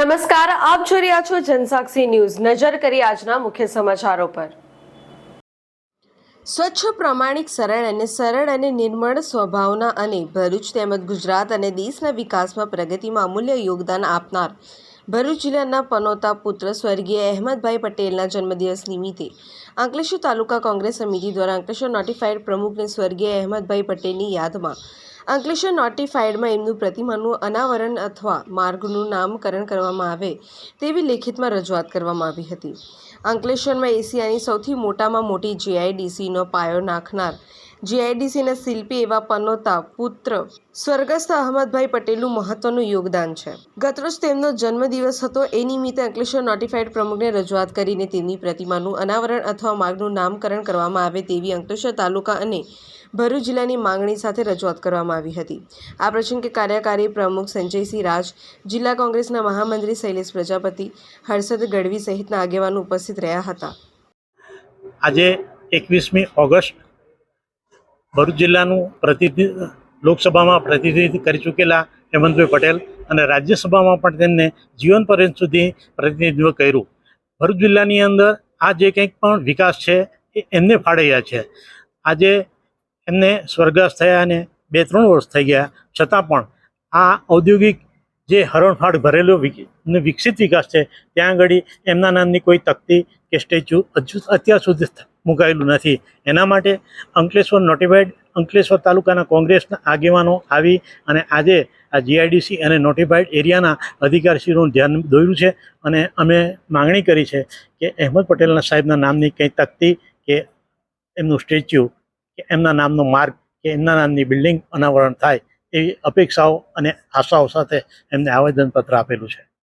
નમસ્કાર, આપ જોઈ રહ્યા છો જનસાક્ષી ન્યૂઝ। નજર કરી આજના મુખ્ય સમાચારો પર। સ્વચ્છ, પ્રામાણિક, સરળ અને નિર્મળ સ્વભાવના અને ભરૂચ તેમજ ગુજરાત અને દેશના વિકાસમાં પ્રગતિમાં અમૂલ્ય યોગદાન આપનાર ભરૂચ જિલ્લાના પનોતા પુત્ર સ્વર્ગીય અહેમદભાઈ પટેલના જન્મદિવસ નિમિત્તે અંકલેશ્વર તાલુકા કોંગ્રેસ સમિતિ દ્વારા અંકલેશ્વર નોટિફાઈડ પ્રમુખને સ્વર્ગીય અહેમદભાઈ પટેલની યાદમાં અંકલેશ્વર નોટિફાઈડમાં એમનું પ્રતિમાનું અનાવરણ અથવા માર્ગનું નામકરણ કરવામાં આવે તેવી લેખિતમાં રજૂઆત કરવામાં આવી હતી। અંકલેશ્વરમાં એશિયાની સૌથી મોટામાં મોટી જીઆઈડીસીનો પાયો નાખનાર જીઆઈડીસીના શિલ્પી એવા પનોતા પુત્ર સ્વર્ગસ્થ અહેમદભાઈ પટેલનું મહત્વનું યોગદાન છે। ગતરોજ તેમનો જન્મદિવસ હતો। એ નિમિત્તે અંકલેશ્વર નોટિફાઈડ પ્રમુખને રજૂઆત કરીને તેમની પ્રતિમાનું અનાવરણ અથવા માર્ગનું નામકરણ કરવામાં આવે તેવી અંકલેશ્વર તાલુકા અને ભરૂચ જિલ્લાની માંગણી સાથે રજૂઆત કરવામાં આવી હતી। આ પ્રસંગે કાર્યકારી પ્રમુખ સંજયસિંહ રાજ, જિલ્લા કોંગ્રેસના મહામંત્રી શૈલેષ પ્રજાપતિ, હર્ષદ ગઢવી સહિતના આગેવાનો ઉપસ્થિત રહ્યા હતા। આજે 21મી ઓગસ્ટ ભરૂચ જિલ્લાનું લોકસભામાં પ્રતિનિધિત્વ કરી ચૂકેલા હેમંતભાઈ પટેલ અને રાજ્યસભામાં પણ તેમને જીવન પર્યંત સુધી પ્રતિનિધિત્વ કર્યું। ભરૂચ જિલ્લાની અંદર આ જે કંઈક પણ વિકાસ છે એ એમને ફાળવ્યા છે। આજે એમને સ્વર્ગસ્થ થયા અને 2-3 વર્ષ થઈ ગયા, છતાં પણ આ ઔદ્યોગિક જે હરણફાળ ભરેલો વિકસિત વિકાસ છે ત્યાં આગળ એમના નામની કોઈ તકતી કે સ્ટેચ્યુ અત્યાર સુધી મુકાયેલું નથી। એના માટે અંકલેશ્વર નોટિફાઈડ અંકલેશ્વર તાલુકાના કોંગ્રેસના આગેવાનો આવી અને આજે આ જીઆઈડીસી અને નોટિફાઈડ એરિયાના અધિકારીશ્રીનું ધ્યાન દોર્યું છે અને અમે માંગણી કરી છે કે અહેમદ પટેલના સાહેબના નામની કંઈ તકતી કે એમનું સ્ટેચ્યુ કે એમના નામનો માર્ગ કે એમના નામની બિલ્ડિંગ અનાવરણ થાય એવી અપેક્ષાઓ અને આશાઓ સાથે એમને આવેદનપત્ર આપેલું છે।